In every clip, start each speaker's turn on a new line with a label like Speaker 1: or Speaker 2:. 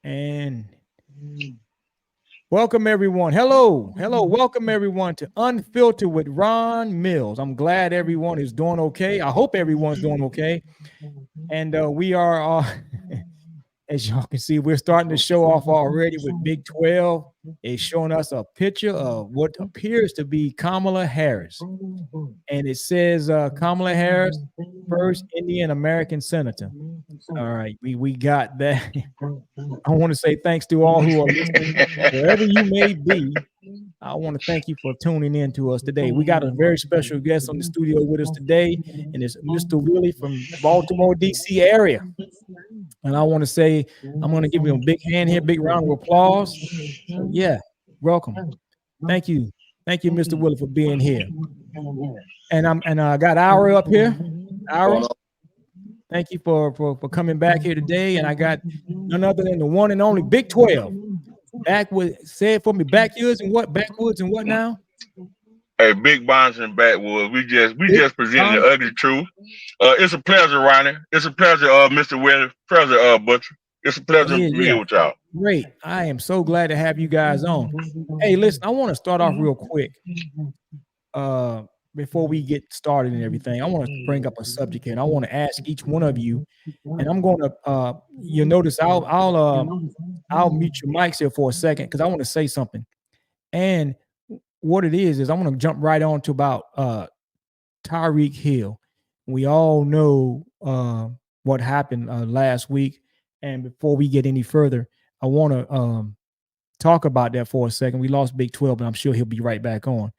Speaker 1: And welcome everyone. Hello. Welcome everyone to Unfiltered with Ron Mills. I'm glad everyone is doing okay. I hope everyone's doing okay. And we are, as y'all can see, we're starting to show off already with Bigg12. It's showing us a picture of what appears to be Kamala Harris. And it says Kamala Harris, first Indian American senator. All right, we got that. I want to say thanks to all who are listening, wherever you may be. I want to thank you for tuning in to us today. We got a very special guest on the studio with us today, and it's Mr. Willie from Baltimore, D.C. area. And I want to say, I'm going to give you a big hand here, big round of applause. Yeah, welcome. Thank you, Mr. Willie, for being here. And I got Ira up here. Ira, thank you for coming back here today. And I got none other than the one and only Bigg12. Back with, say it for me, backwoods and what now?
Speaker 2: Hey, big bonds and backwoods. We just presenting the ugly truth. It's a pleasure, Ronnie. It's a pleasure, Mr. Willie. Pleasure, Butcher. It's a pleasure to be here with y'all.
Speaker 1: Great. I am so glad to have you guys on. Hey, listen, I want to start off real quick. Before we get started and everything, I want to bring up a subject here, and I want to ask each one of you. And I'm going to, you'll notice I'll mute your mics here for a second because I want to say something. And what it is I want to jump right on to about Tyreek Hill. We all know what happened last week. And before we get any further, I want to talk about that for a second. We lost Bigg12, but I'm sure he'll be right back on.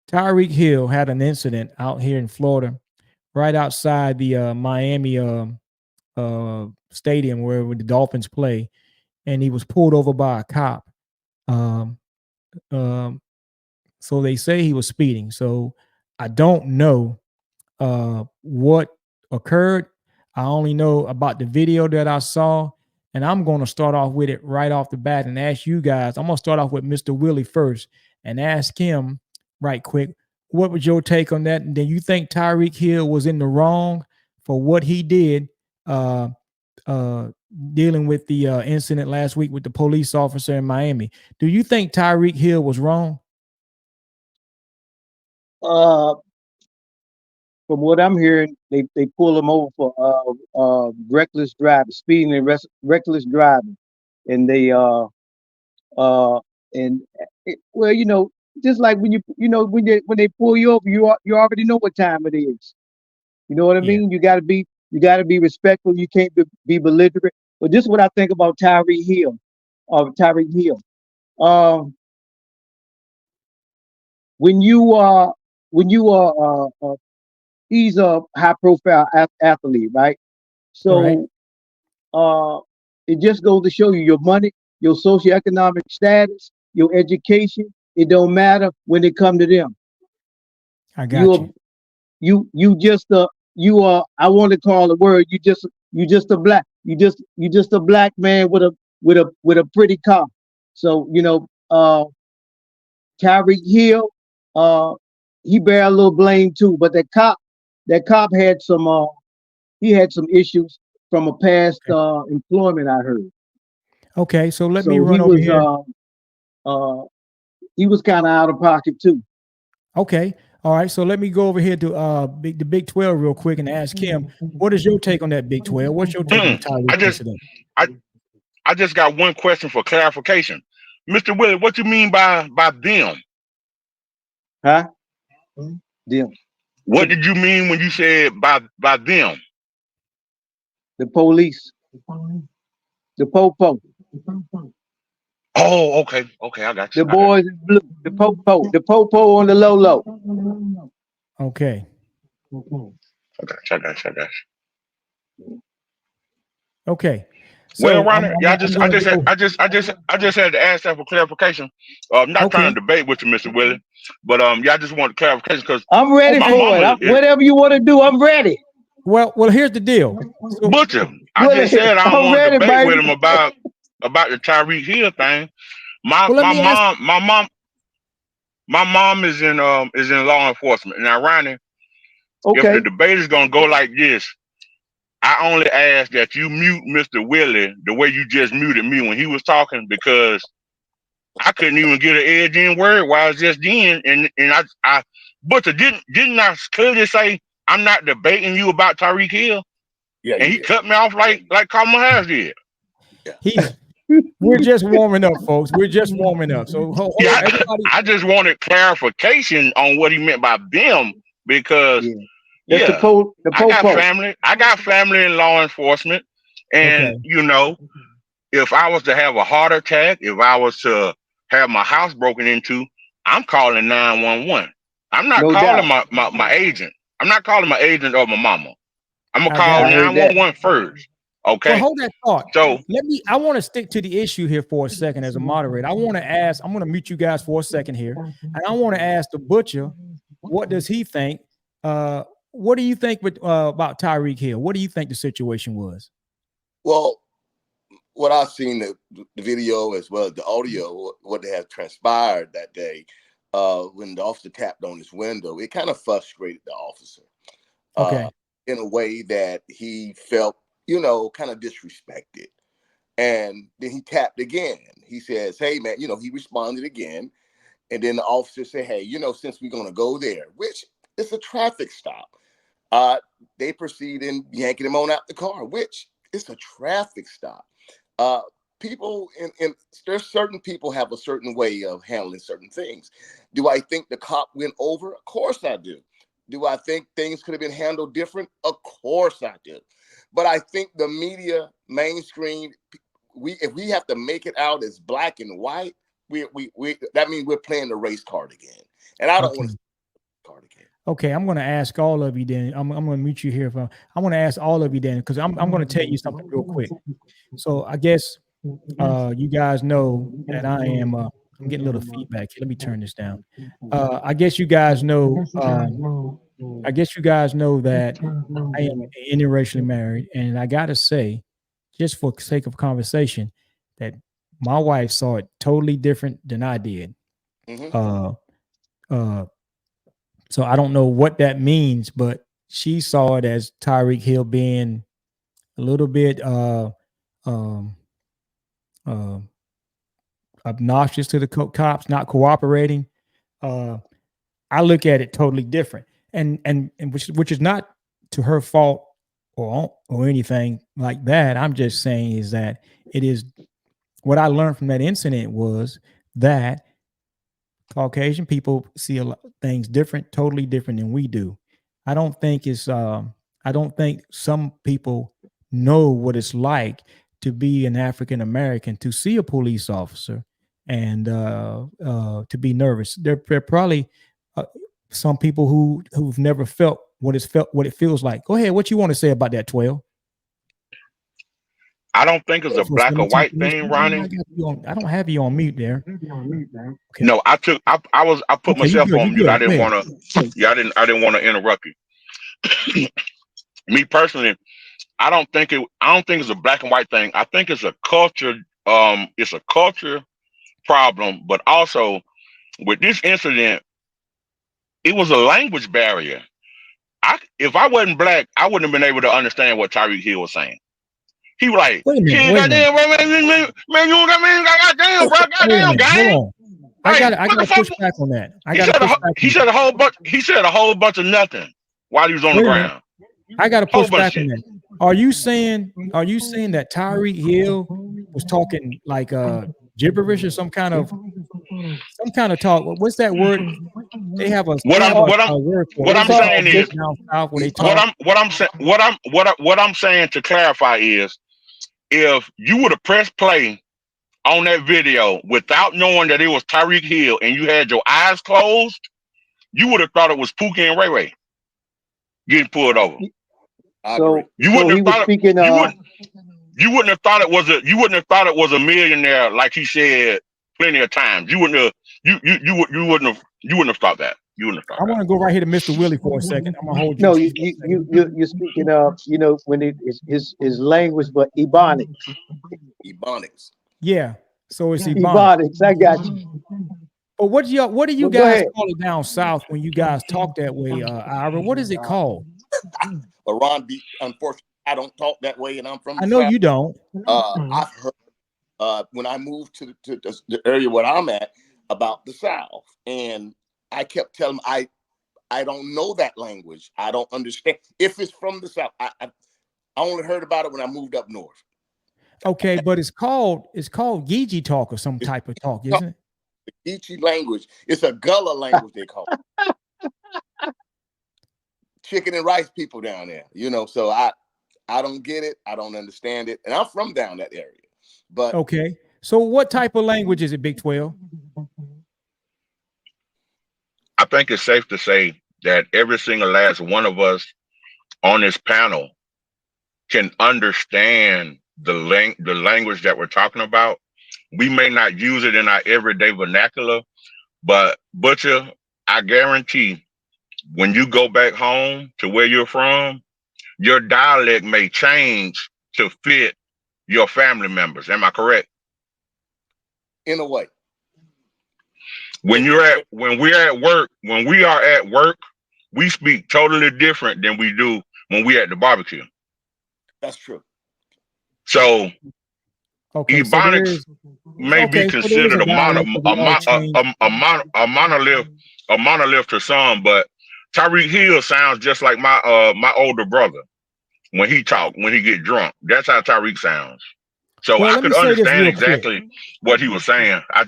Speaker 1: Tyreek Hill had an incident out here in Florida, right outside the Miami stadium where the Dolphins play, and he was pulled over by a cop. So they say he was speeding. So I don't know what occurred. I only know about the video that I saw, and I'm going to start off with it right off the bat and ask you guys. I'm going to start off with Mr. Willie first and ask him right quick, what was your take on that? And then you think Tyreek Hill was in the wrong for what he did dealing with the incident last week with the police officer in Miami? Do you think Tyreek Hill was wrong?
Speaker 3: From what I'm hearing, they pull him over for reckless driving, speeding and reckless driving, and they well, just like when when they pull you over, you already know what time it is. You know what I mean? You got to be respectful. You can't be belligerent. But this is what I think about Tyreek Hill. When you are he's a high profile athlete, right? So it just goes to show you your money, your socioeconomic status, your education. It don't matter when it come to them.
Speaker 1: I got
Speaker 3: you just you are, I want to call the word, you just a black man with a pretty car. So Tyreek Hill, he bear a little blame too, but that cop had some issues from a past employment, I heard.
Speaker 1: Okay, so let me run over here.
Speaker 3: He was kind of out of pocket too.
Speaker 1: Okay, all right. So let me go over here to the Bigg12 real quick and ask him, what is your take on that Bigg12? What's your take on the Tyreek incident?
Speaker 2: I just got one question for clarification, Mr. Willie. What you mean by them?
Speaker 3: Huh? Them.
Speaker 2: What did you mean when you said by them?
Speaker 3: The police. The popo.
Speaker 2: Oh, okay, I got you.
Speaker 3: The boys in blue. The popo on the low.
Speaker 1: Okay.
Speaker 2: I got you.
Speaker 1: Okay.
Speaker 2: So, well, Ronnie, I just had to ask that for clarification. I'm not trying to debate with you, Mr. Willie, but I just want clarification because
Speaker 3: I'm ready for it. Whatever you want to do, I'm ready.
Speaker 1: Well, here's the deal,
Speaker 2: Butcher. I just said I don't want to debate with him about the Tyreek Hill thing. My mom is in law enforcement. Now, Ronnie, if the debate is gonna go like this, I only ask that you mute Mr. Willie the way you just muted me when he was talking, because I couldn't even get an edge in word while I was just in, and I Butcher didn't I clearly say I'm not debating you about Tyreek Hill?
Speaker 4: Yeah,
Speaker 2: and he cut me off like kamalaharris did.
Speaker 1: Yeah. We're just warming up, folks. We're just warming up. So hold on, everybody.
Speaker 2: I just wanted clarification on what he meant by them, because
Speaker 3: I got
Speaker 2: family in law enforcement, and you know, if I was to have a heart attack, if I was to have my house broken into, I'm calling 911. I'm not calling my agent. I'm not calling my agent or my mama. I'm gonna call 911 first. Okay.
Speaker 1: Well, hold that thought.
Speaker 2: So
Speaker 1: I want to stick to the issue here for a second as a moderator. I'm going to mute you guys for a second here. And I want to ask the Butcher, what does he think? What do you think about Tyreek Hill? What do you think the situation was?
Speaker 4: Well, what I've seen the video as well as the audio, what they have transpired that day, when the officer tapped on his window, it kind of frustrated the officer. In a way that he felt, you know, kind of disrespected. And then he tapped again. He says, hey, man, you know, he responded again. And then the officer said, hey, you know, since we're going to go there, which is a traffic stop, they proceed in yanking him on out the car, which is a traffic stop. People, there's certain people have a certain way of handling certain things. Do I think the cop went over? Of course I do. Do I think things could have been handled different? Of course I do. But I think the media, mainstream, if we have to make it out as black and white, that means we're playing the race card again. And I don't want to play the card again.
Speaker 1: Okay, I'm going to ask all of you then. I'm going to meet you here. I want to ask all of you then, because I'm going to tell you something real quick. So I guess you guys know that I am. I'm getting a little feedback here. Let me turn this down. I guess you guys know. I guess you guys know that I am interracially married, and I gotta say, just for sake of conversation, that my wife saw it totally different than I did. So I don't know what that means, but she saw it as Tyreek Hill being a little bit obnoxious to the cops, not cooperating. I look at it totally different, and which is not to her fault or anything like that. I'm just saying is that it is what I learned from that incident was that Caucasian people see a lot of things different, totally different than we do. I don't think some people know what it's like to be an African American, to see a police officer and to be nervous. There probably some people who've never felt what it feels like. Go ahead. What you want to say about that, 12?
Speaker 2: I don't think it's a black or white thing, Ronnie.
Speaker 1: I don't have you on mute there.
Speaker 2: Okay. No, I put myself on mute. I didn't want to. Yeah, I didn't want to interrupt you. Me personally, I don't think it's a black and white thing. I think it's a culture. It's a culture problem, but also with this incident, it was a language barrier. If I wasn't black, I wouldn't have been able to understand what Tyreek Hill was saying. He was like, goddamn, bro, man, you don't got me, goddamn, bro, goddamn, gang.
Speaker 1: I gotta push back on that.
Speaker 2: He said a whole bunch of nothing while he was on the ground.
Speaker 1: I gotta push back on that. Are you saying that Tyreek Hill was talking like gibberish or some kind of talk? What's that word? They have a word for
Speaker 2: what I'm saying is what I'm saying to clarify is, if you would have pressed play on that video without knowing that it was Tyreek Hill and you had your eyes closed, you would have thought it was Pookie and Ray Ray getting pulled over.
Speaker 3: So
Speaker 2: you wouldn't have thought it was a millionaire like he said plenty of times. You wouldn't have thought that. I
Speaker 1: want to go right here to Mr. Willie for a second. I'm gonna hold you.
Speaker 3: No, you're speaking of, when it is his language, but Ebonics.
Speaker 4: Ebonics.
Speaker 1: Yeah. So it's
Speaker 3: Ebonics. I got you.
Speaker 1: But what do you guys call it down south when you guys talk that way, Ira? What is it called?
Speaker 4: Ron, unfortunately, I don't talk that way, and I'm from the
Speaker 1: I know
Speaker 4: South.
Speaker 1: you don't.
Speaker 4: I've heard when I moved to the area where I'm at about the South, and I kept telling them I don't know that language. I don't understand. If it's from the South, I only heard about it when I moved up north.
Speaker 1: Okay, but it's called Geechee talk or some type of talk, isn't it?
Speaker 4: The Geechee language. It's a Gullah language they call it. Chicken and rice people down there, you know. So I don't get it. I don't understand it, and I'm from down that area. But
Speaker 1: okay, so what type of language is it, Bigg12?
Speaker 2: I think it's safe to say that every single last one of us on this panel can understand the language that we're talking about. We may not use it in our everyday vernacular, but Butcher, I guarantee when you go back home to where you're from, your dialect may change to fit your family members. Am I correct?
Speaker 4: In a way.
Speaker 2: When we are at work, we speak totally different than we do when we're at the barbecue.
Speaker 4: That's true.
Speaker 2: So
Speaker 1: okay,
Speaker 2: Ebonics may be considered a monolith to some, but Tyreek Hill sounds just like my older brother when he get drunk. That's how Tyreek sounds. So I could understand exactly what he was saying. I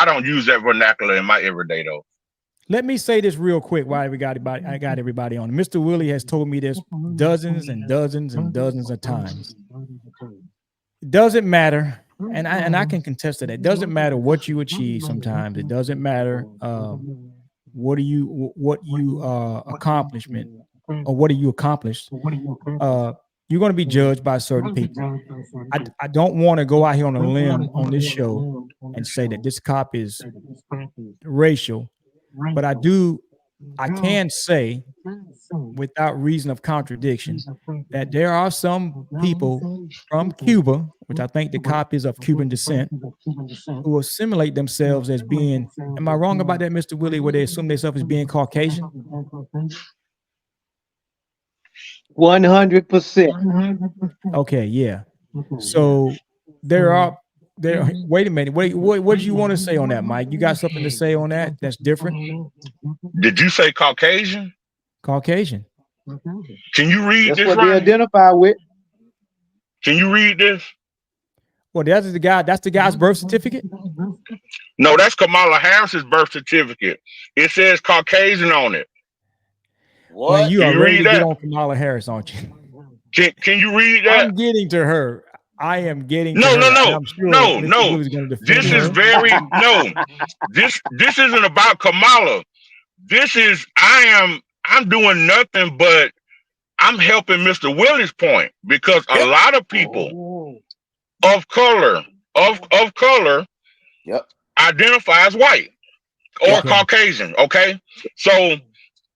Speaker 2: don't use that vernacular in my everyday though.
Speaker 1: Let me say this real quick while I got everybody on. Mr. Willie has told me this dozens and dozens and dozens of times. It doesn't matter, and I can contest to that. It doesn't matter what you achieve sometimes. It doesn't matter what you accomplished. You're going to be judged by certain people. I don't want to go out here on a limb on this show and say that this cop is racial, but I can say without reason of contradiction that there are some people from Cuba, which I think the cop is of Cuban descent, who assimilate themselves as being, am I wrong about that, Mr. Willie, where they assume themselves as being Caucasian?
Speaker 3: 100%.
Speaker 1: Okay, yeah. So wait a minute. What do you want to say on that, Mike? You got something to say on that that's different?
Speaker 2: Did you say Caucasian?
Speaker 1: Caucasian.
Speaker 2: Can you read
Speaker 3: That's
Speaker 2: this?
Speaker 3: What they identify with.
Speaker 2: Can you read this?
Speaker 1: Well, that's the guy's birth certificate?
Speaker 2: No, that's Kamala Harris's birth certificate. It says Caucasian on it.
Speaker 1: What? Well, you are ready to get on Kamala Harris, aren't you?
Speaker 2: Can you read that?
Speaker 1: I'm getting to her. I am getting
Speaker 2: no.
Speaker 1: This
Speaker 2: is very no. This isn't about Kamala. This is I'm doing nothing but I'm helping Mr. Willie's point because a lot of people of color identify as white or Caucasian. Okay, so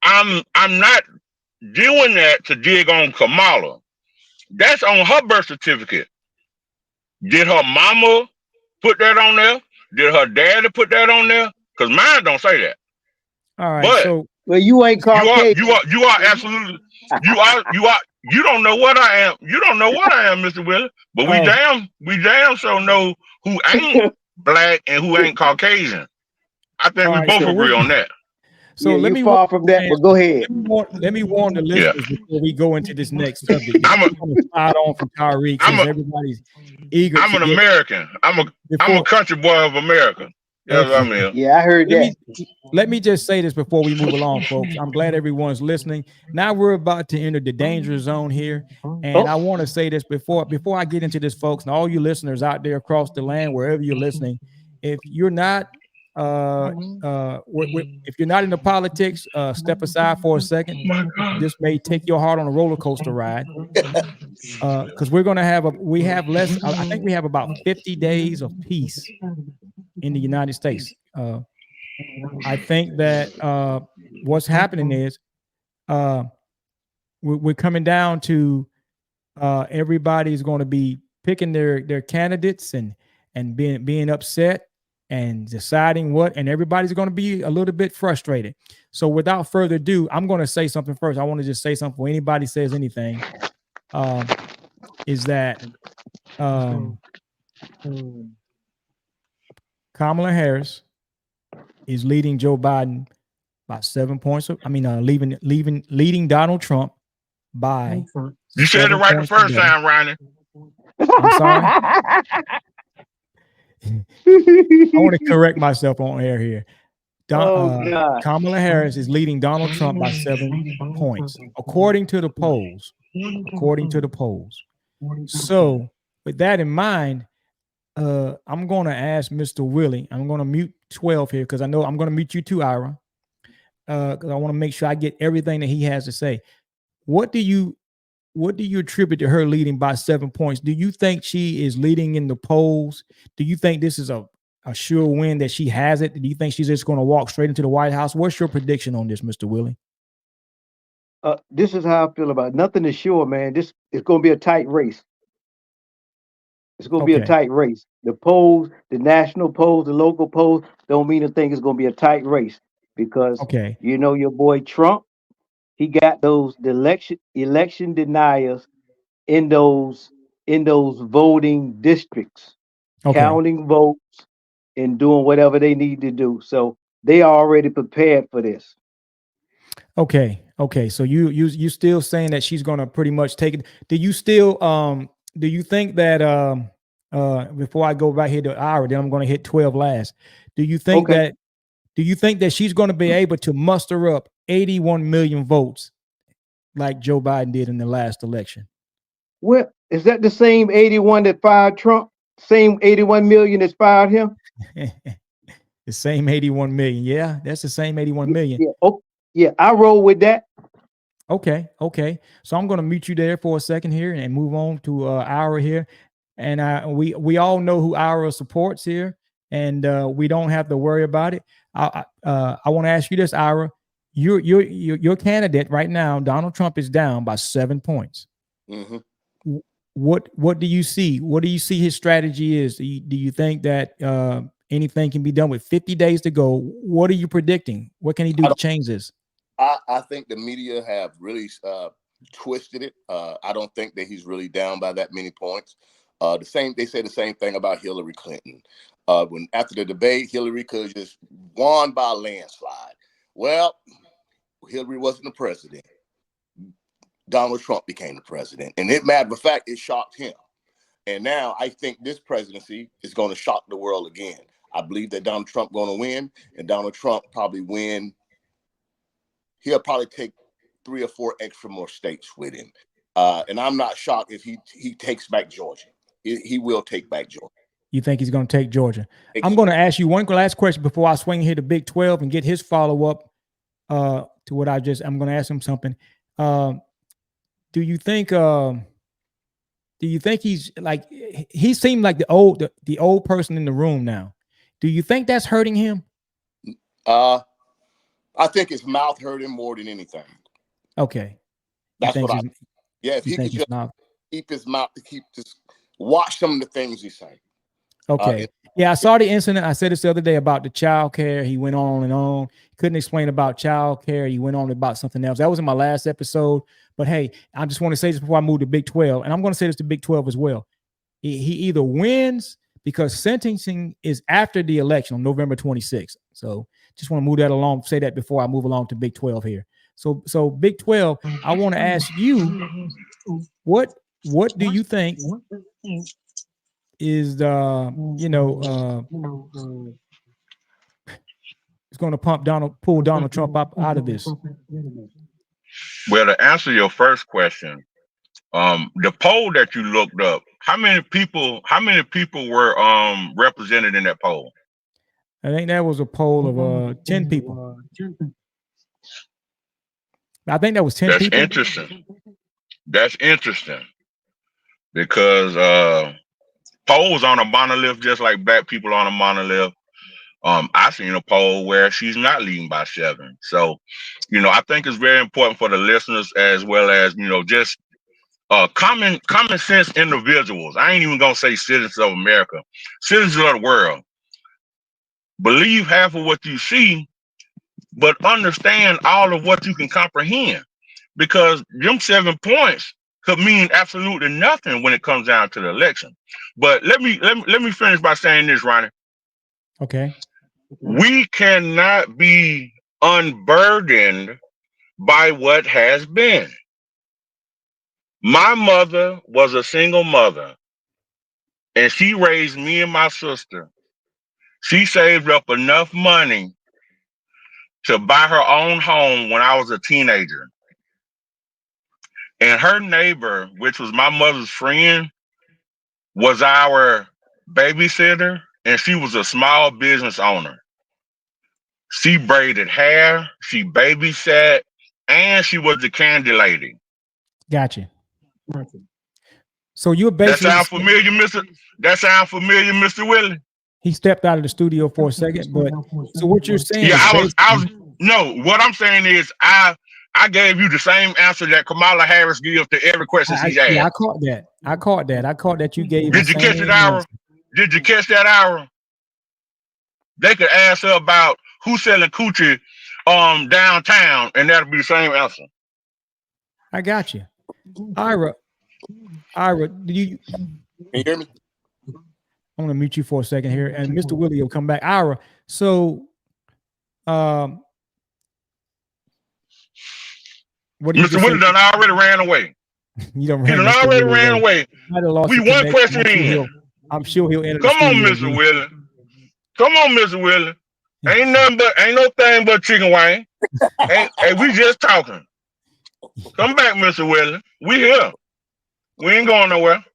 Speaker 2: I'm not doing that to dig on Kamala. That's on her birth certificate. Did her mama put that on there? Did her daddy put that on there? Because mine don't say that.
Speaker 1: All right.
Speaker 2: But
Speaker 1: so
Speaker 3: well, you ain't Caucasian.
Speaker 2: You are absolutely you don't know what I am. You don't know what I am, Mr. Willie. But we damn sure know who ain't black and who ain't Caucasian. I think we both agree on that.
Speaker 1: So let me
Speaker 3: far from that, but go ahead.
Speaker 1: Let me warn the listeners before we go into this next subject. I'm going to slide on from Tyreek because everybody's eager.
Speaker 2: I'm an American. I'm a country boy of America. Yes, I mean.
Speaker 3: Yeah, I heard that.
Speaker 1: Let me just say this before we move along, folks. I'm glad everyone's listening. Now we're about to enter the danger zone here, and I want to say this before I get into this, folks, and all you listeners out there across the land, wherever you're listening, if you're not if you're not into politics, step aside for a second. This may take your heart on a roller coaster ride, because we're going to have I think we have about 50 days of peace in the United States. I think that what's happening is we're coming down to everybody's going to be picking their candidates and being upset and deciding and everybody's going to be a little bit frustrated. So without further ado, I'm going to say something first. I want to just say something before anybody says anything. is that Kamala Harris is leading Joe Biden by 7 points. I mean, leading Donald Trump by.
Speaker 2: You said it right the first time, Ronnie.
Speaker 1: I'm sorry. I want to correct myself on air here. Kamala Harris is leading Donald Trump by 7 points, according to the polls. According to the polls. So, with that in mind, I'm going to ask Mr. Willie. I'm going to mute 12 here because I know I'm going to mute you too, Ira. Because I want to make sure I get everything that he has to say. What do you attribute to her leading by 7 points? Do you think she is leading in the polls? Do you think this is a sure win that she has it? Do you think she's just going to walk straight into the White House? What's your prediction on this, Mr. Willie?
Speaker 3: This is how I feel about it. Nothing is sure, man. This is going to be a tight race. It's going to be a tight race. The polls, the national polls, the local polls don't mean a thing. It's going to be a tight race because you know your boy Trump, he got the election deniers in those voting districts, counting votes and doing whatever they need to do. So they are already prepared for this.
Speaker 1: Okay. So you still saying that she's going to pretty much take it? Do you think that before I go right here to Ira, then I'm going to hit 12 last. Do you think that she's going to be able to muster up 81 million votes like Joe Biden did in the last election?
Speaker 3: Well, is that the same 81 that fired Trump? Same 81 million that fired him?
Speaker 1: The same 81 million. Yeah, that's the same 81 million.
Speaker 3: Yeah. Oh, yeah, I roll with that.
Speaker 1: Okay. So I'm going to mute you there for a second here and move on to Ira here. And we all know who Ira supports here, and we don't have to worry about it. I want to ask you this, Ira. Your candidate right now, Donald Trump, is down by 7 points.
Speaker 4: Mm-hmm.
Speaker 1: What do you see? What do you see his strategy is? Do you think that anything can be done with 50 days to go? What are you predicting? What can he do to change this?
Speaker 4: I think the media have really twisted it. I don't think that he's really down by that many points. They say the same thing about Hillary Clinton. When after the debate, Hillary could just won by a landslide. Well, Hillary wasn't the president. Donald Trump became the president. And matter of fact, it shocked him. And now I think this presidency is going to shock the world again. I believe that Donald Trump going to win, and Donald Trump probably win. He'll probably take 3 or 4 extra more states with him. And I'm not shocked if he takes back Georgia. He will take back Georgia.
Speaker 1: You think he's going to take Georgia? I'm going to ask you one last question before I swing here to Big 12 and get his follow-up to what I'm going to ask him something. Do you think he's like, he seemed like the old person in the room now? Do you think that's hurting him?
Speaker 4: I think his mouth hurt him more than anything.
Speaker 1: Okay.
Speaker 4: That's what if he could just keep his mouth, watch some of the things he's saying.
Speaker 1: Okay. Yeah, I saw the incident. I said this the other day about the child care. He went on and on. Couldn't explain about child care. He went on about something else. That was in my last episode. But hey, I just want to say this before I move to Big 12, and I'm going to say this to Big 12 as well. He either wins because sentencing is after the election on November 26th. So just want to move that along, say that before I move along to Big 12 here. So Big 12, I want to ask you, what do you think is it's going to pull Donald Trump up out of this?
Speaker 2: Well, to answer your first question, the poll that you looked up, how many people were represented in that poll?
Speaker 1: I think that was a poll of 10 people. I think that was 10 people.
Speaker 2: That's interesting because polls on a monolith, just like black people on a monolith. I seen a poll where she's not leading by 7. So, I think it's very important for the listeners as well as, just common sense individuals. I ain't even gonna say citizens of America, citizens of the world. Believe half of what you see, but understand all of what you can comprehend. Because them 7 points could mean absolutely nothing when it comes down to the election. But let me finish by saying this, Ronnie.
Speaker 1: Okay.
Speaker 2: We cannot be unburdened by what has been. My mother was a single mother, and she raised me and my sister. She saved up enough money to buy her own home when I was a teenager. And her neighbor, which was my mother's friend, was our babysitter, and she was a small business owner. She braided hair, she babysat, and she was the candy lady.
Speaker 1: Gotcha. So you're basically
Speaker 2: That sound familiar, Mr. Willie?
Speaker 1: He stepped out of the studio for a second, but so what you're saying?
Speaker 2: Yeah, what I'm saying is I gave you the same answer that Kamala Harris gives to every question she's asked.
Speaker 1: Yeah, I caught that you gave.
Speaker 2: Did you catch it, Ira? Did you catch that, Ira? They could ask her about who's selling coochie downtown, and that'll be the same answer.
Speaker 1: I got you. Ira, do you
Speaker 4: hear me?
Speaker 1: I'm going to mute you for a second here, and Mr. Willie will come back. Ira, so what do you
Speaker 2: Mr. Willie done already ran away.
Speaker 1: You don't.
Speaker 2: He done already ran away. We one question in.
Speaker 1: I'm sure he'll enter.
Speaker 2: Come on, Mr. Willie. Come on, Mr. Willie. Ain't no thing but chicken wing. Hey, we just talking. Come back, Mr. Willie. We here. We ain't going nowhere.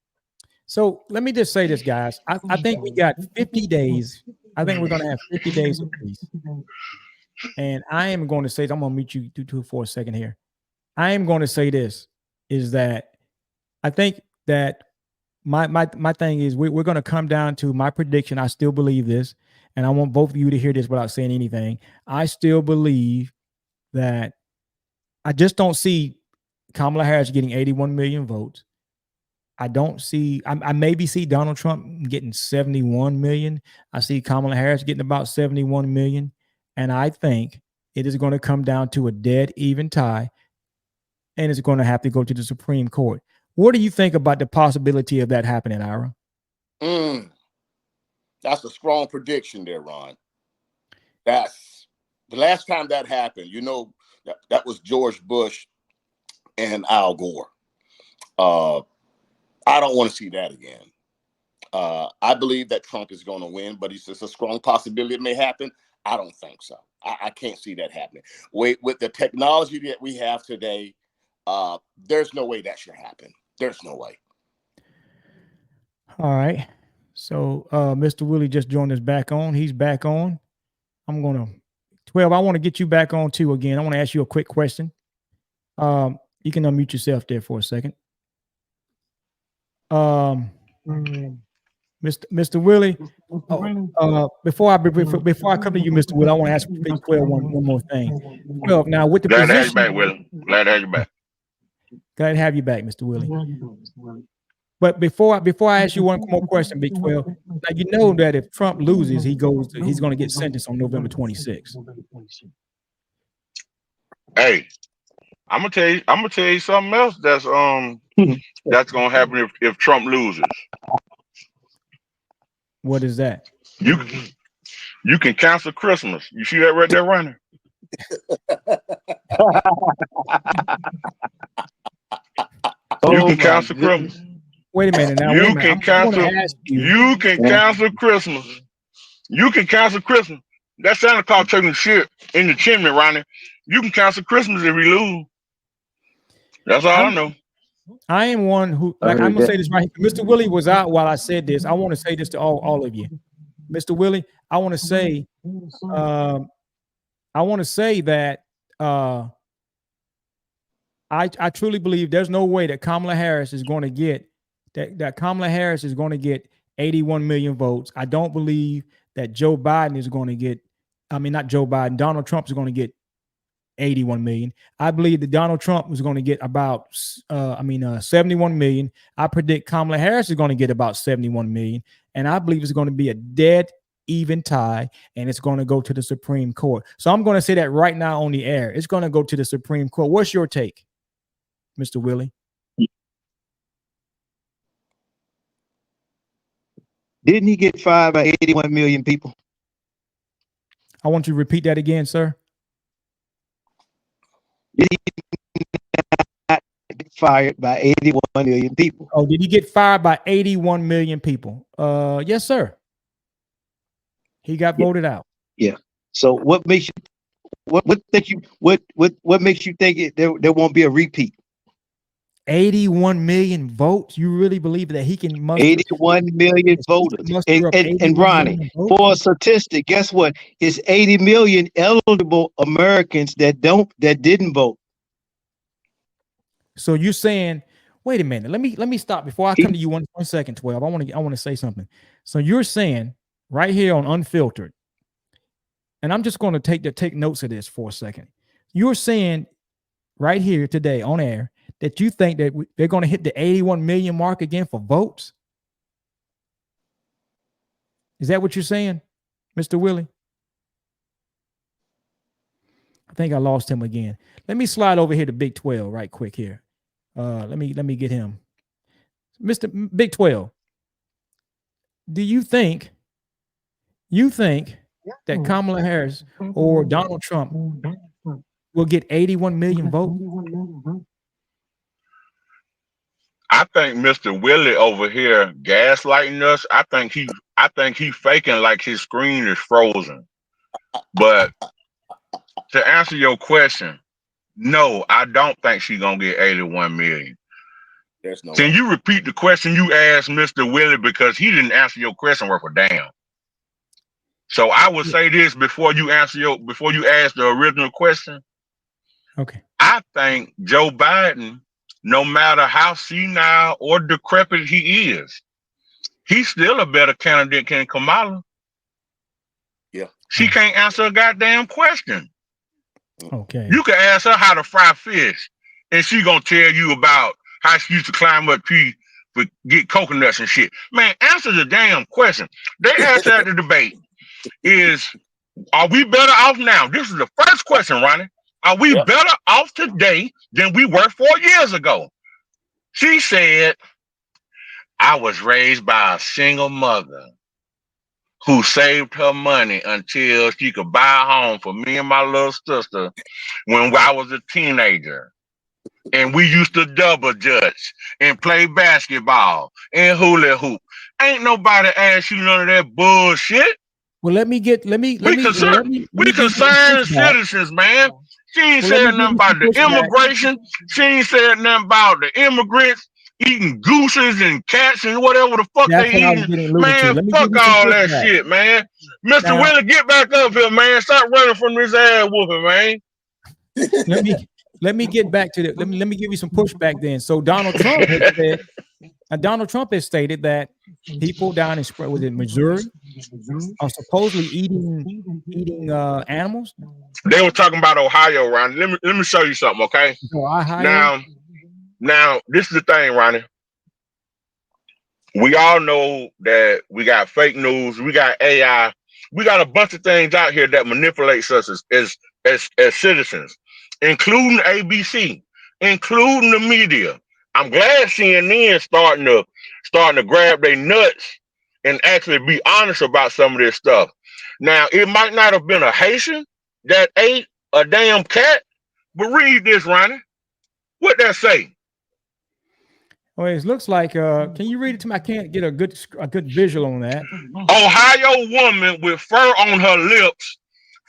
Speaker 1: So let me just say this, guys. I think we got 50 days. I think we're going to have 50 days of peace. And I am going to say, I'm going to mute you for a second here. I am going to say this, is that I think that my thing is we're going to come down to my prediction. I still believe this, and I want both of you to hear this without saying anything. I still believe that I just don't see Kamala Harris getting 81 million votes. I don't see, I maybe see Donald Trump getting 71 million. I see Kamala Harris getting about 71 million. And I think it is going to come down to a dead even tie, and it's going to have to go to the Supreme Court. What do you think about the possibility of that happening, Ira?
Speaker 4: That's a strong prediction there, Ron. That's the last time that happened. You know, that was George Bush and Al Gore. I don't want to see that again. I believe that Trump is going to win, but it's just a strong possibility it may happen. I don't think so. I can't see that happening. With the technology that we have today, there's no way that should happen. There's no way.
Speaker 1: All right. So Mr. Willie just joined us back on. He's back on. I'm going to 12. I want to get you back on too again. I want to ask you a quick question. You can unmute yourself there for a second. Mr. Willie, before I come to you, Mr. Willie, I want to ask Bigg12 one more thing. 12. Now with the
Speaker 2: glad to have you back, Willie. Glad to have you back.
Speaker 1: Glad to have you back, Mr. Willie. But before I ask you one more question, Bigg12, now you know that if Trump loses, he's going to get sentenced on November 26th.
Speaker 2: Hey, I'm gonna tell you something else that's gonna happen if Trump loses.
Speaker 1: What is that?
Speaker 2: You can cancel Christmas. You see that right there running? You can cancel Christmas.
Speaker 1: Wait a minute now.
Speaker 2: You can cancel Christmas. You can cancel Christmas. That Santa Claus taking shit in the chimney, Ronnie. You can cancel Christmas if we lose. That's all I know.
Speaker 1: I am one who, like, I'm gonna say this right here. Mr. Willie was out while I said this. I want to say this to all of you. Mr. Willie, I want to say that I truly believe there's no way that Kamala Harris is going to get that Kamala Harris is going to get 81 million votes. I don't believe that Joe Biden is going to get, not Joe Biden, Donald Trump is going to get 81 million. I believe that Donald Trump was going to get about 71 million. I predict Kamala Harris is going to get about 71 million, and I believe it's going to be a dead even tie, and it's going to go to the Supreme Court. So I'm going to say that right now on the air. It's going to go to the Supreme Court. What's your take, Mr. Willie?
Speaker 5: Didn't he get fired by 81 million people?
Speaker 1: I want you to repeat that again, sir.
Speaker 5: Did he not get fired by 81 million people?
Speaker 1: Oh, did he get fired by 81 million people? Yes, sir. He got voted out.
Speaker 5: Yeah. So what makes you what makes you think there won't be a repeat?
Speaker 1: 81 million votes. You really believe that he can muster
Speaker 5: 81 million voters? And Ronnie, for a statistic, guess what? It's 80 million eligible Americans that didn't vote.
Speaker 1: So you're saying, wait a minute, let me stop before I come to you one second, 12. I want to say something. So you're saying right here on Unfiltered, and I'm just going to take notes of this for a second. You're saying right here today on air that you think that they're going to hit the 81 million mark again for votes? Is that what you're saying, Mr. Willie? I think I lost him again. Let me slide over here to Big 12 right quick here. Let me get him. Mr. Big 12. Do you think that Kamala Harris or Donald Trump will get 81 million votes?
Speaker 2: I think Mr. Willie over here gaslighting us. I think he faking like his screen is frozen. But to answer your question, no, I don't think she's gonna get 81 million.
Speaker 4: There's no.
Speaker 2: Can you repeat the question you asked Mr. Willie, because he didn't answer your question worth a damn. So I would say this before you ask the original question.
Speaker 1: Okay.
Speaker 2: I think Joe Biden, no matter how senile or decrepit he is, he's still a better candidate than Kamala.
Speaker 4: Yeah.
Speaker 2: She can't answer a goddamn question.
Speaker 1: Okay.
Speaker 2: You can ask her how to fry fish, and she gonna tell you about how she used to climb up trees to get coconuts and shit. Man, answer the damn question. They asked at the debate is, are we better off now? This is the first question, Ronnie. Are we better off today than we were 4 years ago? She said, I was raised by a single mother who saved her money until she could buy a home for me and my little sister when I was a teenager. And we used to double dutch and play basketball and hula hoop. Ain't nobody asked you none of that bullshit.
Speaker 1: Well, we
Speaker 2: concerned citizens, man. She ain't said nothing about the immigration. She ain't said nothing about the immigrants eating gooses and cats and whatever the fuck they eating. Man, fuck all that shit, man. Mr. Willie, get back up here, man. Stop running from this ass whooping, man.
Speaker 1: Let me get back to let me give you some pushback then. So Donald Trump has said, Donald Trump has stated that people down in Missouri are supposedly eating animals.
Speaker 2: They were talking about Ohio, Ronnie. Let me show you something, okay?
Speaker 1: Ohio.
Speaker 2: Now this is the thing, Ronnie. We all know that we got fake news, we got AI, we got a bunch of things out here that manipulates us as citizens, including ABC, including the media. I'm glad CNN starting to grab their nuts and actually be honest about some of this stuff. Now, it might not have been a Haitian that ate a damn cat, but read this, Ronnie. What that say?
Speaker 1: Well, it looks like. Can you read it to me? I can't get a good visual on that.
Speaker 2: Ohio woman with fur on her lips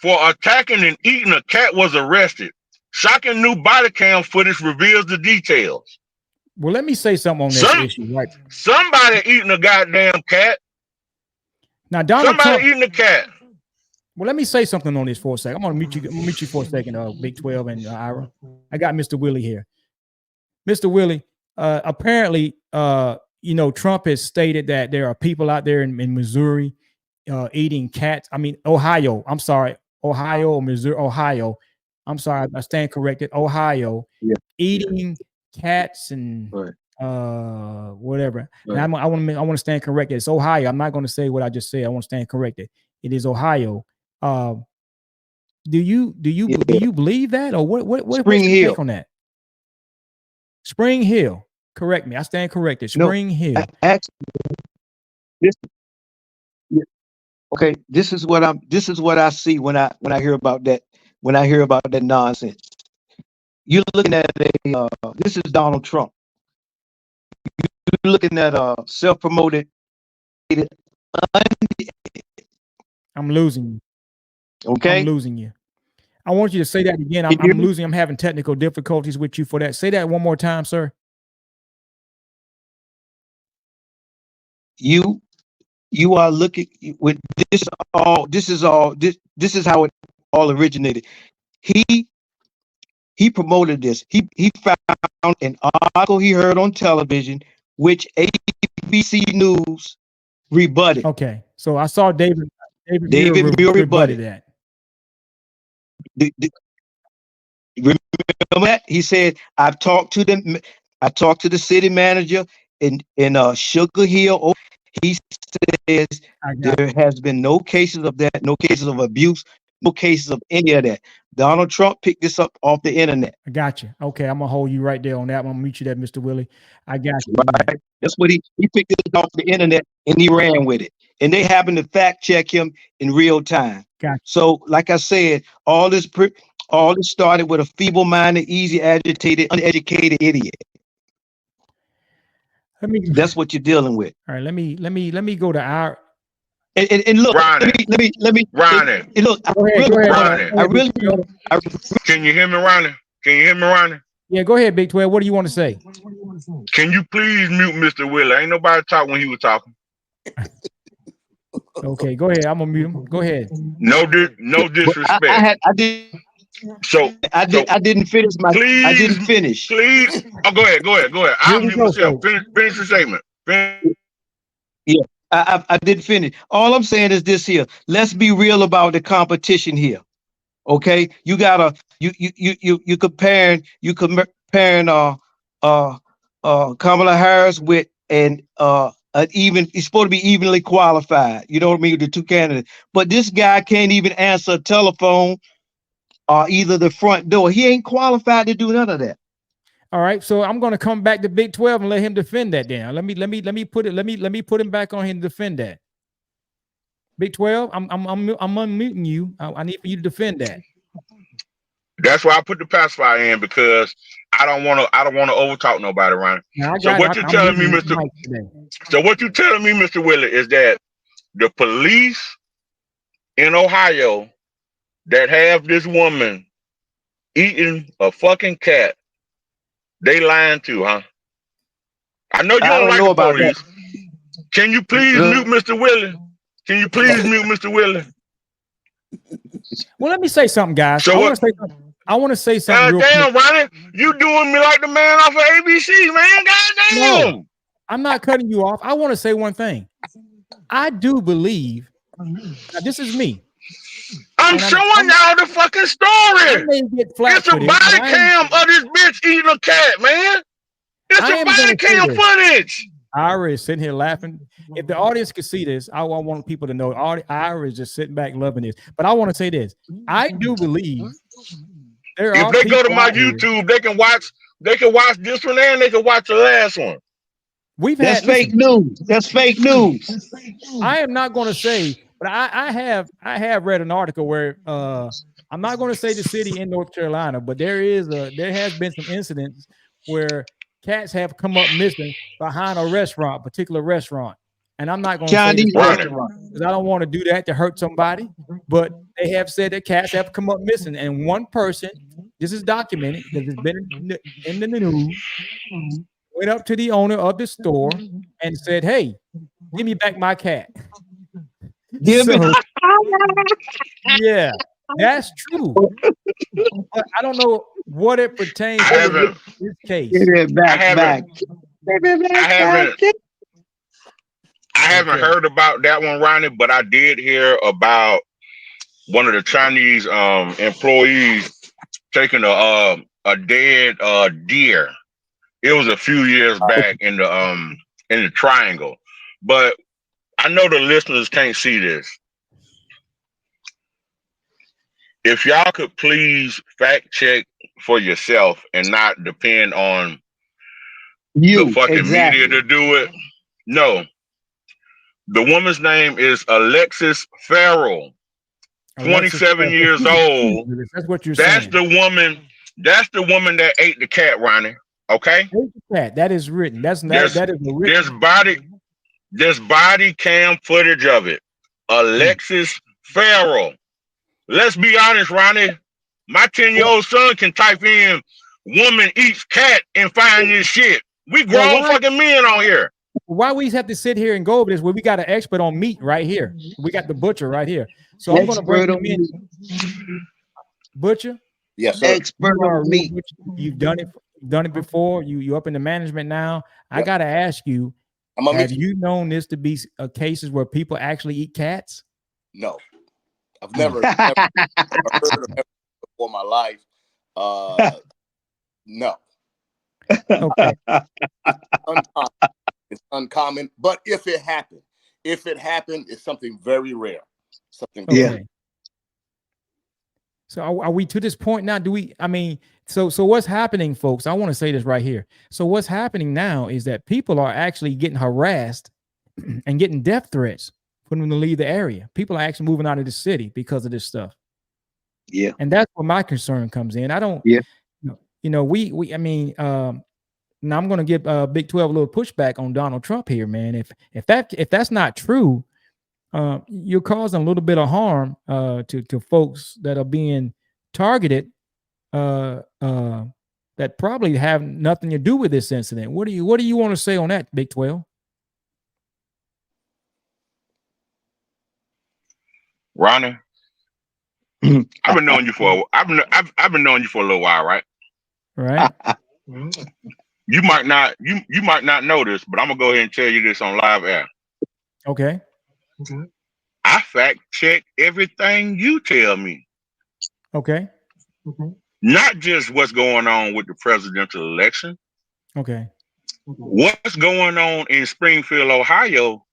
Speaker 2: for attacking and eating a cat was arrested. Shocking new body cam footage reveals the details.
Speaker 1: Well, let me say something on this issue. Right?
Speaker 2: Somebody eating a goddamn cat.
Speaker 1: Now, Donald Trump
Speaker 2: eating a cat.
Speaker 1: Well, let me say something on this for a second. I'm going to mute you for a second, Big 12 and Ira. I got Mr. Willie here. Mr. Willie, apparently, Trump has stated that there are people out there in Missouri eating cats. I mean, Ohio. I'm sorry. Ohio or Missouri. Ohio. I'm sorry. I stand corrected. Ohio.
Speaker 5: Yeah.
Speaker 1: Eating cats and whatever.
Speaker 5: Right.
Speaker 1: And I want to stand corrected. It's Ohio. I'm not going to say what I just said. I want to stand corrected. It is Ohio. Do you believe that, or what's your take on that? Spring Hill. Correct me. I stand corrected. Spring Hill.
Speaker 5: Actually, Okay, this is what I see when I hear about that nonsense. You're looking at this is Donald Trump. You're looking at self-promoted.
Speaker 1: I'm losing you.
Speaker 5: Okay.
Speaker 1: I'm losing you. I want you to say that again. I'm losing. I'm having technical difficulties with you for that. Say that one more time, sir.
Speaker 5: You are looking with this is how it all originated. He promoted this. He found an article he heard on television, which ABC News rebutted.
Speaker 1: Okay, so I saw David
Speaker 5: Muir rebutted
Speaker 1: that.
Speaker 5: Remember that? He said, I've talked to the city manager in Sugar Hill. He says there has been no cases of that, no cases of abuse, no cases of any of that. Donald Trump picked this up off the internet.
Speaker 1: I got you. Okay, I'm gonna hold you right there on that. I'm gonna meet you there, Mr. Willie. I got you.
Speaker 5: Right. That's what he picked it off the internet and he ran with it. And they happened to fact check him in real time.
Speaker 1: Gotcha.
Speaker 5: So, like I said, all this started with a feeble-minded, easy agitated, uneducated idiot. That's what you're dealing with.
Speaker 1: All right, let me go to our
Speaker 5: and look.
Speaker 2: Ronnie.
Speaker 5: Let me
Speaker 2: Ronnie.
Speaker 5: Look, I really.
Speaker 2: Can you hear me, Ronnie? Can you hear me, Ronnie?
Speaker 1: Yeah, go ahead, Bigg12. What do you want to say?
Speaker 2: Can you please mute Mr. Willie? Ain't nobody talk when he was talking.
Speaker 1: Okay, go ahead. I'm gonna mute him. Go ahead.
Speaker 2: No disrespect.
Speaker 5: I didn't finish my.
Speaker 2: Please,
Speaker 5: I didn't finish.
Speaker 2: Please. Oh, go ahead. I'll mute myself. Finish the statement.
Speaker 5: Yeah, I didn't finish. All I'm saying is this here. Let's be real about the competition here. Okay, you gotta you comparing Kamala Harris with an even, he's supposed to be evenly qualified. You know what I mean? The two candidates, but this guy can't even answer a telephone or either the front door. He ain't qualified to do none of that.
Speaker 1: All right, so I'm going to come back to Bigg12 and let him defend that. Then let me put him back on him to defend that. Bigg12, I'm unmuting you. I need for you to defend that.
Speaker 2: That's why I put the pacifier in, because I don't want to overtalk nobody, Ronnie. So what you're telling me, Mr. Willie, is that the police in Ohio that have this woman eating a fucking cat, they lying too, huh? I know you don't like the police. That. Can you please mute Mr. Willie? Can you please mute Mr. Willie?
Speaker 1: Well, let me say something, guys.
Speaker 2: So
Speaker 1: I want to say something.
Speaker 2: Damn, Ronnie, you doing me like the man off of ABC, man. Goddamn.
Speaker 1: No, I'm not cutting you off. I want to say one thing. I do believe. Now, this is me.
Speaker 2: I'm showing y'all the fucking story. It's a body cam of this bitch eating a cat, man. It's a body cam footage.
Speaker 1: Ira is sitting here laughing. If the audience could see this, I want people to know Ira is just sitting back loving this. But I want to say this. I do believe
Speaker 2: if they go to my YouTube, they can watch this one and they can watch the last one.
Speaker 5: That's fake news. That's fake news.
Speaker 1: I am not going to say, but I have read an article where I'm not going to say the city in North Carolina, but there has been some incidents where cats have come up missing behind a particular restaurant. And I'm not going to say because I don't want to do that to hurt somebody, but they have said that cats have come up missing. And one person, this is documented, because it's been in the news, went up to the owner of the store and said, "Hey, give me back my cat." Yeah, that's true. But I don't know what it pertains to this case.
Speaker 2: I haven't heard about that one, Ronnie, but I did hear about one of the Chinese employees taking a dead deer. It was a few years back in the Triangle, but I know the listeners can't see this. If y'all could please fact check for yourself and not depend on the fucking media to do it. No. The woman's name is Alexis Farrell, 27 years old.
Speaker 1: That's what you're
Speaker 2: That's
Speaker 1: saying.
Speaker 2: the woman. That's the woman that ate the cat, Ronnie. Okay.
Speaker 1: That is written. That is written.
Speaker 2: There's body cam footage of it. Alexis Farrell. Let's be honest, Ronnie. My 10-year-old son can type in "woman eats cat" and find this shit. We grown fucking men on here.
Speaker 1: Why we have to sit here and go over this? Well, we got an expert on meat right here. We got the butcher right here. So I'm going to bring him in. Butcher.
Speaker 4: Yes, sir.
Speaker 5: Expert on meat.
Speaker 1: You've done it before. You up in the management now. Yep. I got to ask you. Have you known this to be cases where people actually eat cats?
Speaker 4: No, I've never heard of it before my life. No.
Speaker 1: Okay.
Speaker 4: It's uncommon, but if it happened, it's something very rare. Something.
Speaker 5: Yeah.
Speaker 1: So are we to this point now? So what's happening, folks? I want to say this right here. So what's happening now is that people are actually getting harassed and getting death threats for them to leave the area. People are actually moving out of the city because of this stuff.
Speaker 5: Yeah.
Speaker 1: And that's where my concern comes in. I don't, now I'm going to give Bigg12 a little pushback on Donald Trump here, man. If that's not true, you're causing a little bit of harm to folks that are being targeted that probably have nothing to do with this incident. What do you want to say on that, Bigg12?
Speaker 2: Ronnie, I've been knowing you for a little while, right?
Speaker 1: Right.
Speaker 2: You might not know this, but I'm gonna go ahead and tell you this on live air.
Speaker 1: Okay.
Speaker 2: I fact check everything you tell me.
Speaker 1: Okay.
Speaker 2: Not just what's going on with the presidential election.
Speaker 1: Okay.
Speaker 2: What's going on in Springfield, Ohio?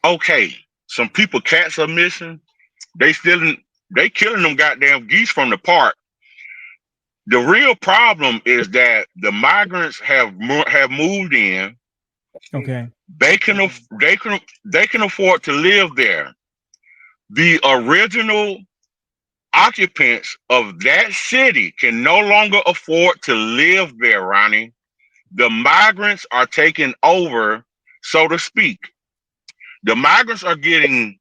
Speaker 2: Okay, some people cats are missing. They killing them goddamn geese from the park. The real problem is that the migrants have moved in.
Speaker 1: Okay.
Speaker 2: They can afford to live there. The original occupants of that city can no longer afford to live there, Ronnie. The migrants are taking over, so to speak. The migrants are getting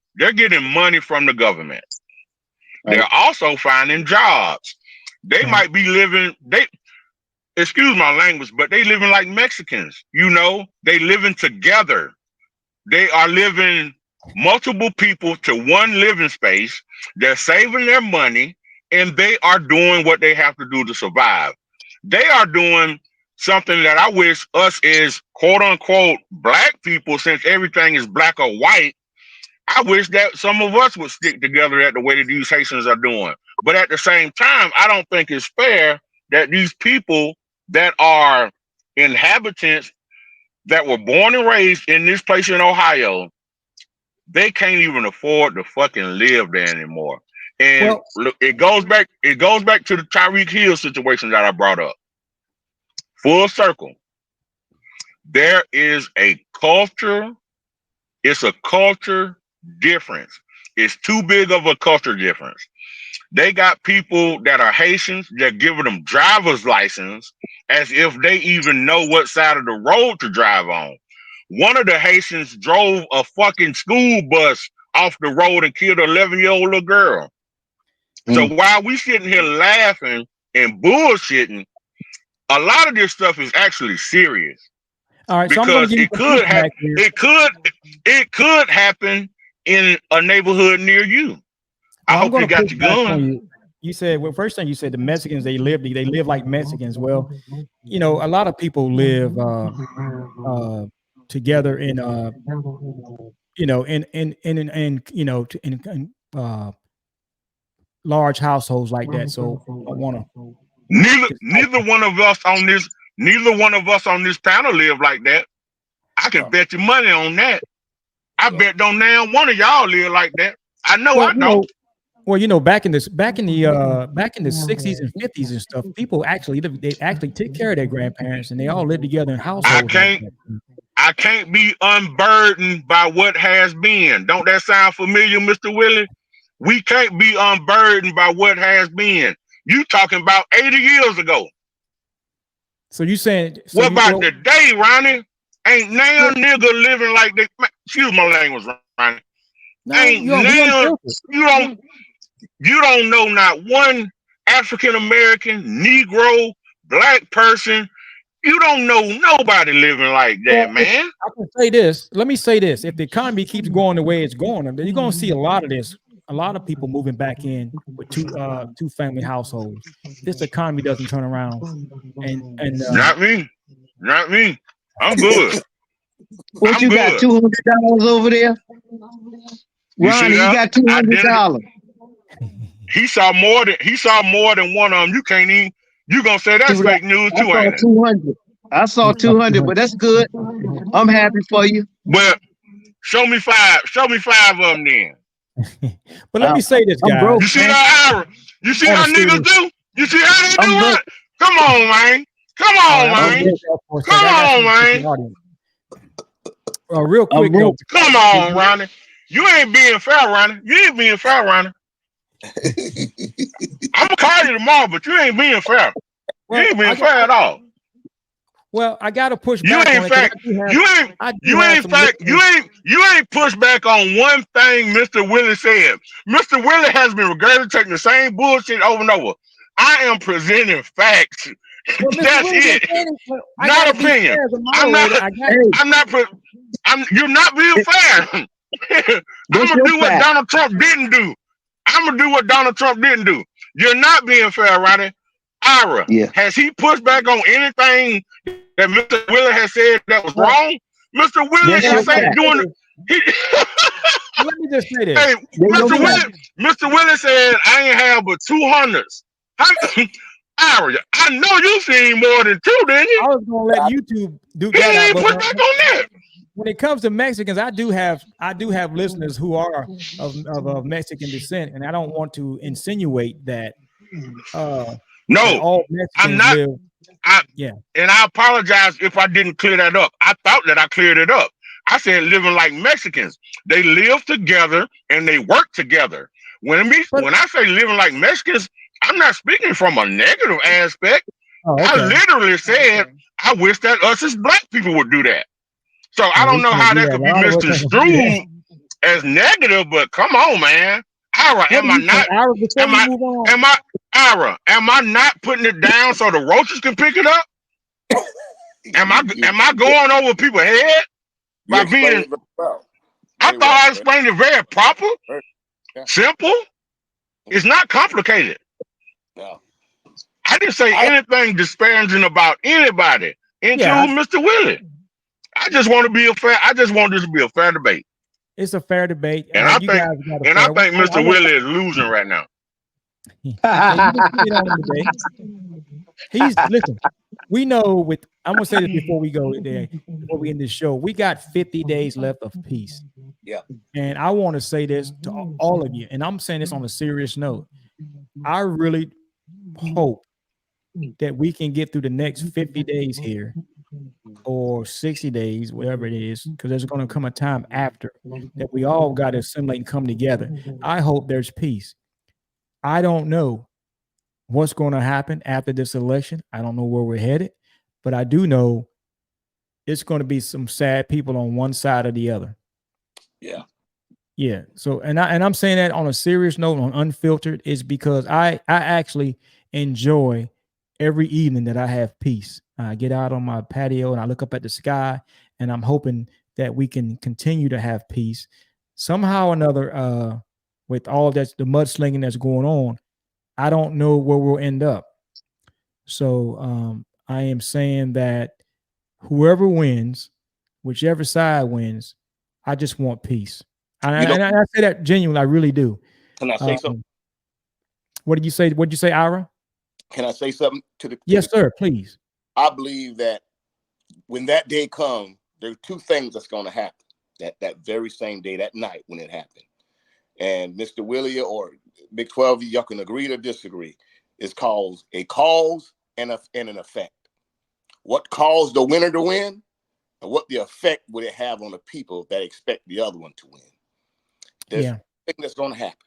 Speaker 2: money from the government. Right. They're also finding jobs. They might be living, excuse my language, but they living like Mexicans. They living together. They are living multiple people to one living space. They're saving their money and they are doing what they have to do to survive. They are doing something that I wish us as quote unquote black people, since everything is black or white, I wish that some of us would stick together at the way that these Haitians are doing. But at the same time, I don't think it's fair that these people that are inhabitants that were born and raised in this place in Ohio, they can't even afford to fucking live there anymore. And look, it goes back to the Tyreek Hill situation that I brought up. Full circle. There is a culture. It's a culture difference. It's too big of a culture difference. They got people that are Haitians that giving them driver's license as if they even know what side of the road to drive on. One of the Haitians drove a fucking school bus off the road and killed an 11-year-old little girl. So while we sitting here laughing and bullshitting, a lot of this stuff is actually serious.
Speaker 1: All right,
Speaker 2: because so it could happen in a neighborhood near you. I hope you got your gun.
Speaker 1: You said, well, first thing you said, the Mexicans, they live like Mexicans. Well, a lot of people live together in large households like that. So I want to.
Speaker 2: Neither one of us on this panel live like that. I can bet you money on that. I bet don't now one of y'all live like that. I know I don't.
Speaker 1: Well, back in the 60s and 50s and stuff, people actually take care of their grandparents and they all live together in households.
Speaker 2: I can't be unburdened by what has been. Don't that sound familiar, Mr. Willie? We can't be unburdened by what has been. You talking about 80 years ago.
Speaker 1: So you saying
Speaker 2: what about today, Ronnie? Ain't now nigga living like they, excuse my language, Ronnie.
Speaker 1: No,
Speaker 2: ain't now you don't know not one African American, Negro, black person. You don't know nobody living like that, man.
Speaker 1: I can say this. Let me say this. If the economy keeps going the way it's going, then you're gonna see a lot of this. A lot of people moving back in with two family households. This economy doesn't turn around. And
Speaker 2: not me. I'm good.
Speaker 3: What you got? $200 over there, Ronnie? You got $200.
Speaker 2: He saw more than one of them. You can't even. You gonna say that's fake news too, ain't it?
Speaker 3: 200. I saw 200, but that's good. I'm happy for you.
Speaker 2: Well, show me five of them then.
Speaker 1: But let me say this, guys.
Speaker 3: Broke,
Speaker 2: you see that, Ira? You see how niggas do? You see how they do it? Come on, man. Come on, man.
Speaker 1: Real quick, though.
Speaker 2: Come on, Ronnie. You ain't being fair, Ronnie. You ain't being fair, Ronnie. I'm gonna call you tomorrow, but you ain't being fair. You ain't being fair at all.
Speaker 1: Well, I gotta push back.
Speaker 2: You ain't pushed back on one thing Mr. Willie said. Mr. Willie has been regurgitating the same bullshit over and over. I am presenting facts. Well, that's it. Not opinion. You're not being fair. I'm gonna do what Donald Trump didn't do. You're not being fair, Ronnie. Ira, has he pushed back on anything that Mr. Willie has said that was wrong? Mr. Willie is doing it.
Speaker 1: Let me just say this.
Speaker 2: Hey, Mr. Willie said, I ain't have but 200s. Ira, I know you seen more than two, didn't you?
Speaker 1: I was gonna let YouTube do that.
Speaker 2: He ain't put back on that.
Speaker 1: When it comes to Mexicans, I do have listeners who are of Mexican descent, and I don't want to insinuate that.
Speaker 2: No, I'm not. And I apologize if I didn't clear that up. I thought that I cleared it up. I said living like Mexicans. They live together and they work together. When I say living like Mexicans, I'm not speaking from a negative aspect. Oh, okay. I literally said I wish that us as black people would do that. So I don't know how that could be misconstrued as negative, but come on, man. Ira, am I not putting it down so the roaches can pick it up? Am I going over people's head by being? I thought I explained it very proper, simple. It's not complicated. No, I didn't say anything disparaging about anybody, including Mr. Willie. I just want this to be a fair debate.
Speaker 1: It's a fair debate,
Speaker 2: and I think Mr. Willie is losing right now.
Speaker 1: Listen. We know I'm gonna say this before we go there, before we end this show. We got 50 days left of peace.
Speaker 4: Yeah,
Speaker 1: and I want to say this to all of you, and I'm saying this on a serious note. I really hope that we can get through the next 50 days here, or 60 days, whatever it is, because there's going to come a time after that we all got to assimilate and come together. I hope there's peace. I don't know what's going to happen after this election. I don't know where we're headed, but I do know it's going to be some sad people on one side or the other.
Speaker 4: Yeah.
Speaker 1: Yeah. So, and I'm saying that on a serious note, on Unfiltered, is because I actually enjoy every evening that I have peace. I get out on my patio and I look up at the sky, and I'm hoping that we can continue to have peace somehow or another. With all that, the mudslinging that's going on, I don't know where we'll end up. So I am saying that whoever wins, whichever side wins, I just want peace. And I say that genuinely, I really do.
Speaker 4: Can I say something?
Speaker 1: What did you say? What did you say, Ira?
Speaker 4: Can I say something to the?
Speaker 1: Yes, sir. Please.
Speaker 4: I believe that when that day comes, there are two things that's going to happen. That very same day, that night when it happened, and Mr. Willie or Bigg12, y'all can agree or disagree. It's called a cause and an effect. What caused the winner to win? and what the effect would it have on the people that expect the other one to win. There's something that's going to happen.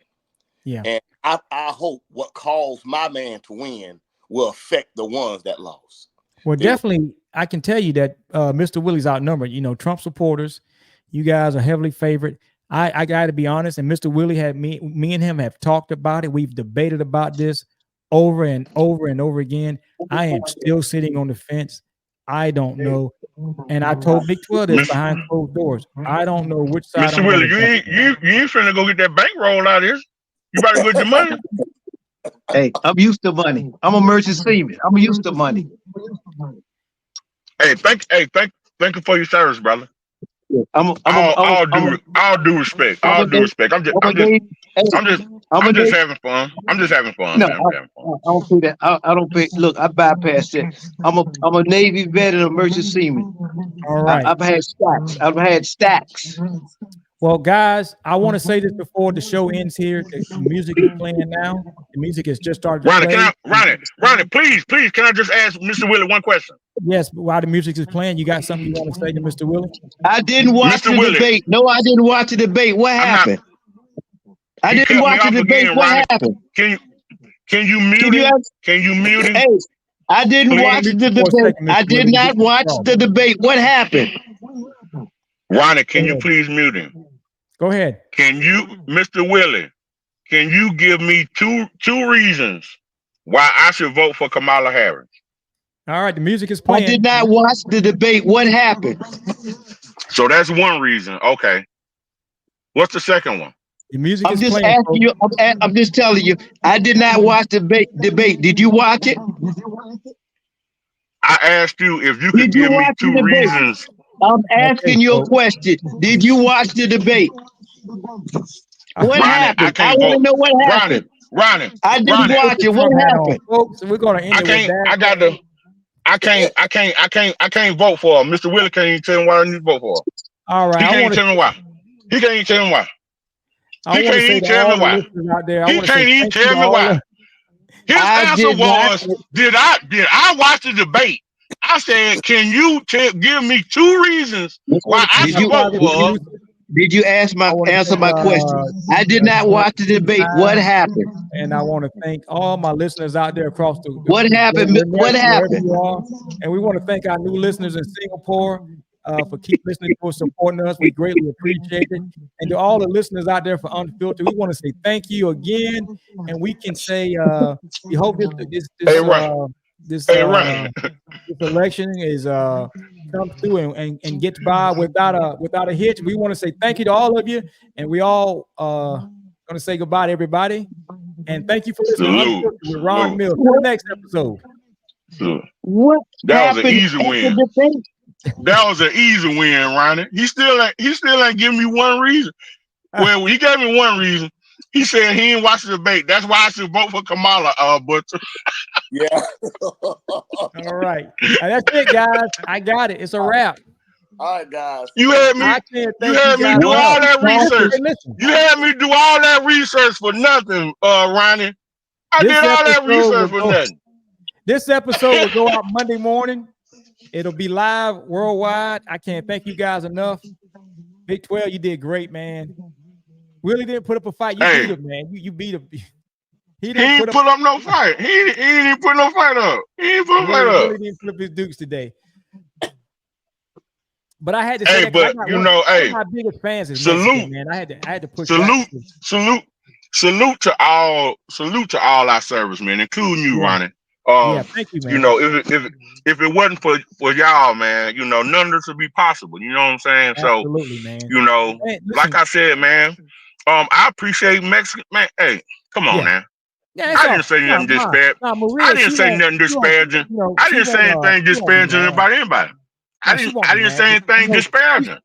Speaker 1: Yeah.
Speaker 4: And I hope what caused my man to win will affect the ones that lost.
Speaker 1: Well, definitely, I can tell you that Mr. Willie's outnumbered. You know, Trump supporters, you guys are heavily favored. I got to be honest, and Mr. Willie had me and him have talked about it. We've debated about this over and over and over again. I am still sitting on the fence. I don't know. And I told Bigg12 this behind closed doors. I don't know which side.
Speaker 2: Mr. Willie, you ain't finna go get that bankroll out of here. You better go get the money.
Speaker 5: Hey, I'm used to money. I'm a merchant seaman. I'm used to money.
Speaker 2: Hey, thank you for your service, brother. All due respect. All due respect. I'm just having fun. I'm just having fun.
Speaker 5: No,
Speaker 2: man.
Speaker 5: I don't do that. I don't pay. Look, I bypass it. I'm a Navy vet and a merchant seaman.
Speaker 1: All right.
Speaker 5: I've had stacks.
Speaker 1: Well, guys, I want to say this before the show ends here. The music is playing now. The music has just started to play.
Speaker 2: Ronnie, please, can I just ask Mr. Willie one question?
Speaker 1: Yes, while the music is playing, you got something you want to say to Mr. Willie?
Speaker 5: I didn't watch the debate. No, I didn't watch the debate. What happened? I didn't watch the debate. What happened?
Speaker 2: Can you mute him? Can you mute him?
Speaker 5: Hey, I didn't watch the debate. I did not watch the debate. What happened?
Speaker 2: Ronnie, can you please mute him?
Speaker 1: Go ahead.
Speaker 2: Can you, Mr. Willie, can you give me two reasons why I should vote for Kamala Harris?
Speaker 1: All right, the music is playing.
Speaker 5: I did not watch the debate. What happened?
Speaker 2: So that's one reason. Okay. What's the second one?
Speaker 1: The music
Speaker 5: I'm
Speaker 1: is
Speaker 5: just
Speaker 1: playing.
Speaker 5: asking you. I'm just telling you. I did not watch the debate. Did you watch it?
Speaker 2: I asked you if you could give me two reasons.
Speaker 5: I'm asking you a question. Did you watch the debate? What happened? I want to know what happened.
Speaker 2: Ronnie,
Speaker 5: I didn't watch it. What happened?
Speaker 1: Folks, we're gonna end it with that.
Speaker 2: I can't vote for him. Mr. Willie can't even tell me why I need to vote for him.
Speaker 1: All right.
Speaker 2: He can't tell me why. He can't even tell me why. He can't even tell me why. He can't even tell me why. His answer was, did I watch the debate? I said, can you give me two reasons why I should vote for him?
Speaker 5: Did you answer my question? I did not watch the debate. What happened?
Speaker 1: And I want to thank all my listeners out there across the
Speaker 5: What happened? What happened?
Speaker 1: And we want to thank our new listeners in Singapore for keep listening to us, supporting us. We greatly appreciate it. And to all the listeners out there for Unfiltered, we want to say thank you again. And we can say we hope this election is come through and gets by without a hitch. We want to say thank you to all of you, and we all going to say goodbye to everybody. And thank you for listening with Ron Mills. Till the next episode.
Speaker 5: What
Speaker 2: that was an easy win. That was an easy win, Ronnie. He still ain't giving me one reason. Well, he gave me one reason. He said he didn't watch the debate. That's why I should vote for Kamala. But
Speaker 4: yeah.
Speaker 1: All right. That's it, guys. I got it. It's a wrap.
Speaker 4: All right, guys.
Speaker 2: You had me do all that research. You had me do all that research for nothing, Ronnie. I did all that research for nothing.
Speaker 1: This episode will go out Monday morning. It'll be live worldwide. I can't thank you guys enough. Bigg12, you did great, man. Willie didn't put up a fight. You beat him, man. You beat him.
Speaker 2: He didn't put up no fight. He didn't put no fight up. He didn't put no fight up.
Speaker 1: Willie didn't put up his dukes today. But I had to say,
Speaker 2: my
Speaker 1: biggest fans is
Speaker 2: salute,
Speaker 1: Mexican, man. I had to push
Speaker 2: salute to all our servicemen, including you, Ronnie.
Speaker 1: Thank you, man.
Speaker 2: You know, if it wasn't for y'all, man, you know, none of this would be possible. You know what I'm saying?
Speaker 1: Absolutely, man.
Speaker 2: You know, like I said, man, I appreciate Mexican, man. Hey, come on, man.
Speaker 1: Yeah,
Speaker 2: I didn't say nothing disparaging. I didn't say nothing disparaging. I didn't say anything disparaging about anybody. I didn't say anything disparaging.